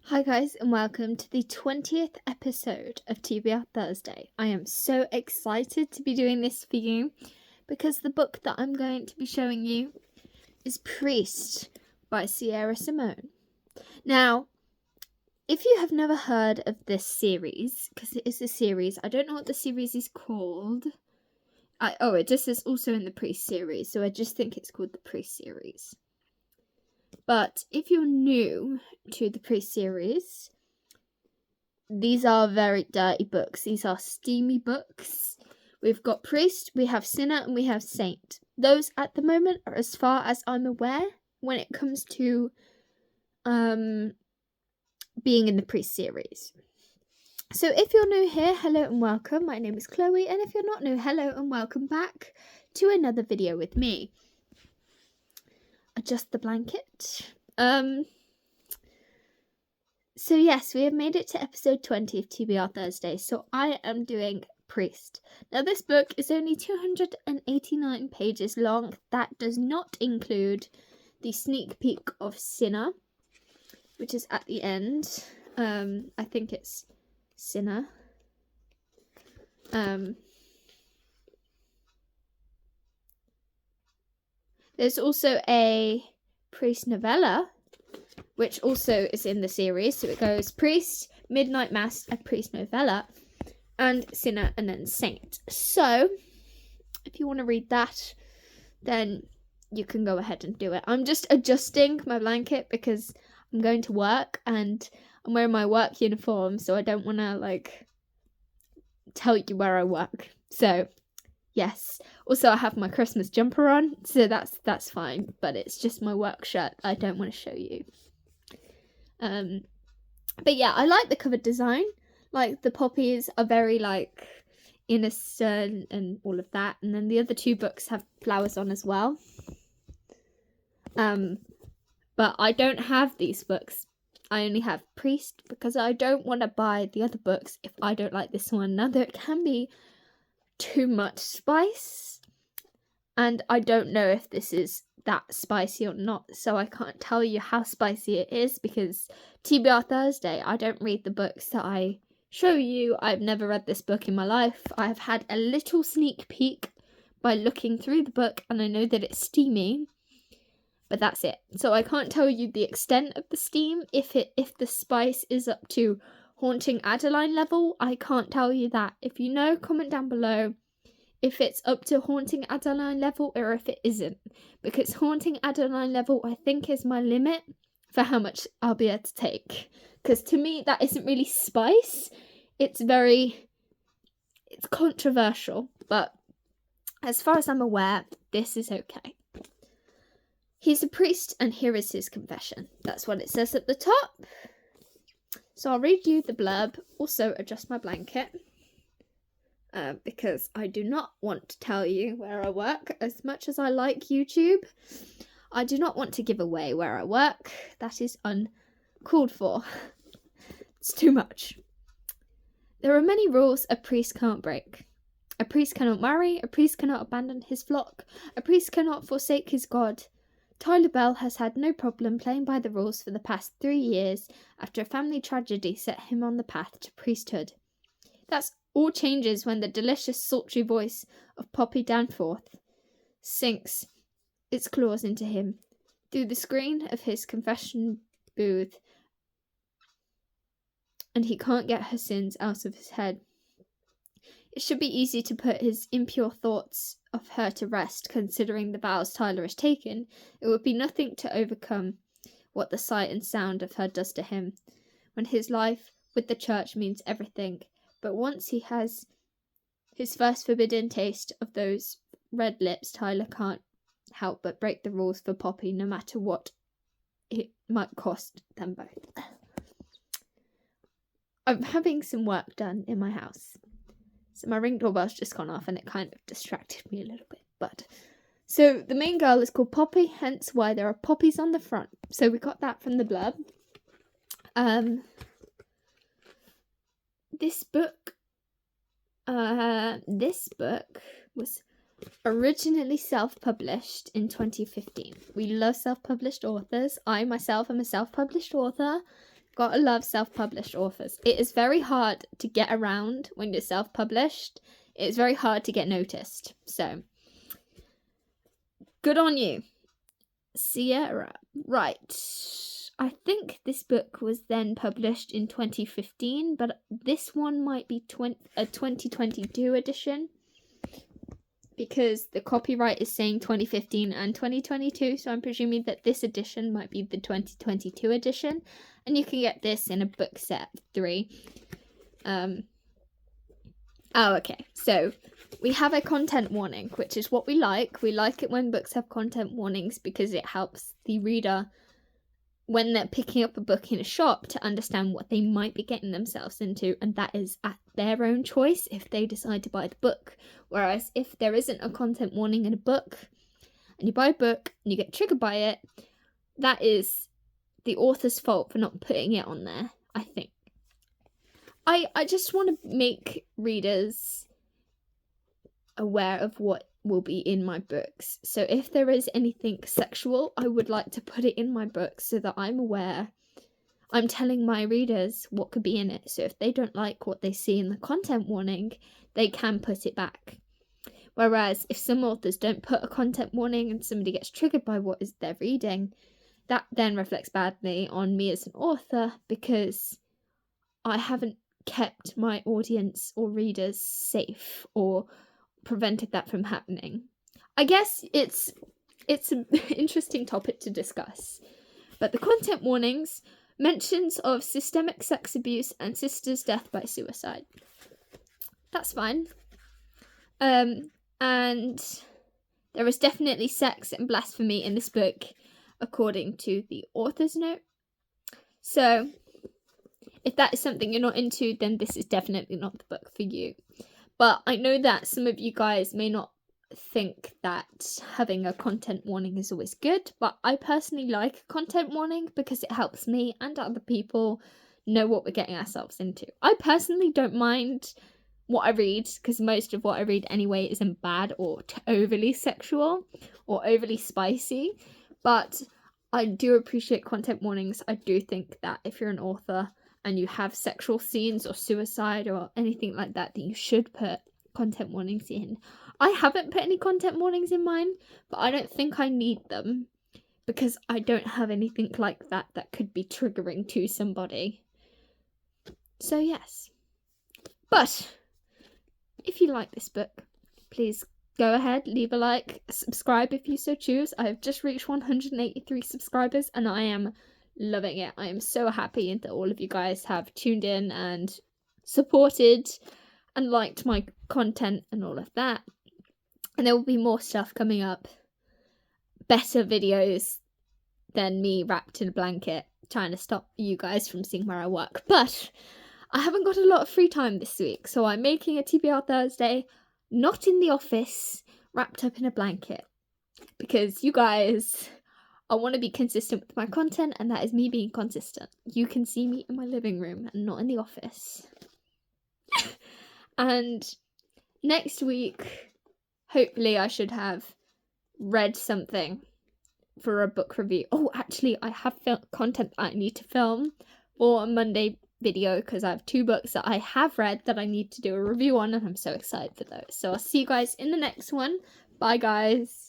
Hi guys and welcome to the 20th episode of TBR Thursday. I am so excited to be doing this for you because the book that I'm going to be showing you is Priest by Sierra Simone. Now, if you have never heard of this series, because it is a series, I don't know what the series is called. It just is also in the Priest series, so I just think it's called the Priest series. But if you're new to the Priest series, these are very dirty books. These are steamy books. We've got Priest, we have Sinner, and we have Saint. Those at the moment are as far as I'm aware when it comes to being in the Priest series. So if you're new here, hello and welcome. My name is Chloe, and if you're not new, hello and welcome back to another video with me. Adjust the blanket. So yes, we have made it to episode 20 of TBR Thursday, so I am doing Priest. Now this book is only 289 pages long. That does not include the sneak peek of Sinner, which is at the end. I think it's Sinner. There's also a Priest novella, which also is in the series. So it goes Priest, Midnight Mass, a Priest novella, and Sinner, and then Saint. So if you want to read that, then you can go ahead and do it. I'm just adjusting my blanket because I'm going to work and I'm wearing my work uniform, so I don't want to tell you where I work. So yes. Also, I have my Christmas jumper on, so that's fine. But it's just my work shirt I don't want to show you. But yeah, I like the cover design. Like the poppies are very innocent and all of that. And then the other two books have flowers on as well. But I don't have these books. I only have Priest because I don't want to buy the other books if I don't like this one. Now, there can be too much spice, and I don't know if this is that spicy or not, so I can't tell you how spicy it is because TBR Thursday, I don't read the books that I show you. I've never read this book in my life. I've had a little sneak peek by looking through the book, and I know that it's steamy, but that's it. So I can't tell you the extent of the steam. If the spice is up to Haunting Adeline level, I can't tell you that. If you know, comment down below if it's up to Haunting Adeline level or if it isn't, because Haunting Adeline level I think is my limit for how much I'll be able to take, because to me that isn't really spice. It's controversial, but as far as I'm aware, this is okay. He's a priest and here is his confession. That's what it says at the top. So I'll read you the blurb, also adjust my blanket, because I do not want to tell you where I work. As much as I like YouTube, I do not want to give away where I work. That is uncalled for. It's too much. There are many rules a priest can't break. A priest cannot marry, a priest cannot abandon his flock, a priest cannot forsake his God. Tyler Bell has had no problem playing by the rules for the past 3 years after a family tragedy set him on the path to priesthood. That's all changes when the delicious, sultry voice of Poppy Danforth sinks its claws into him through the screen of his confession booth, and he can't get her sins out of his head. It should be easy to put his impure thoughts of her to rest, considering the vows Tyler has taken. It would be nothing to overcome what the sight and sound of her does to him, when his life with the church means everything. But once he has his first forbidden taste of those red lips, Tyler can't help but break the rules for Poppy, no matter what it might cost them both. I'm having some work done in my house. So my ring doorbell's just gone off and it kind of distracted me a little bit. So the main girl is called Poppy, hence why there are poppies on the front. So we got that from the blurb. This book was originally self-published in 2015. We love self-published authors. I myself am a self-published author. Gotta love self-published authors. It is very hard to get around when you're self-published. It's very hard to get noticed. So, good on you, Sierra. Right. I think this book was then published in 2015, but this one might be a 2022 edition, because the copyright is saying 2015 and 2022, so I'm presuming that this edition might be the 2022 edition, and you can get this in a book set of 3. Okay, so we have a content warning, which is what we like. We like it when books have content warnings because it helps the reader, when they're picking up a book in a shop, to understand what they might be getting themselves into, and that is at their own choice if they decide to buy the book. Whereas if there isn't a content warning in a book, and you buy a book and you get triggered by it, that is the author's fault for not putting it on there, I think. I just want to make readers aware of what will be in my books. So if there is anything sexual, I would like to put it in my books so that I'm aware. I'm telling my readers what could be in it. So if they don't like what they see in the content warning, they can put it back. Whereas if some authors don't put a content warning and somebody gets triggered by what is they're reading, that then reflects badly on me as an author, because I haven't kept my audience or readers safe or prevented that from happening. I guess it's an interesting topic to discuss. But the content warnings, mentions of systemic sex abuse and sister's death by suicide. That's fine. And there is definitely sex and blasphemy in this book, according to the author's note. So, if that is something you're not into, then this is definitely not the book for you. But I know that some of you guys may not think that having a content warning is always good, but I personally like a content warning because it helps me and other people know what we're getting ourselves into. I personally don't mind what I read, because most of what I read anyway isn't bad or overly sexual or overly spicy, but I do appreciate content warnings. I do think that if you're an author and you have sexual scenes or suicide or anything like that, that you should put content warnings in. I haven't put any content warnings in mine, but I don't think I need them, because I don't have anything like that that could be triggering to somebody. So yes. But if you like this book, please go ahead, leave a like, subscribe if you so choose. I have just reached 183 subscribers and I am loving it. I am so happy that all of you guys have tuned in and supported and liked my content and all of that. And there will be more stuff coming up. Better videos than me wrapped in a blanket trying to stop you guys from seeing where I work. But I haven't got a lot of free time this week, so I'm making a TBR Thursday, not in the office, wrapped up in a blanket. Because you guys, I want to be consistent with my content, and that is me being consistent. You can see me in my living room and not in the office. And next week, hopefully I should have read something for a book review. Oh, actually, I have content I need to film for a Monday video, because I have 2 books that I have read that I need to do a review on, and I'm so excited for those. So I'll see you guys in the next one. Bye, guys.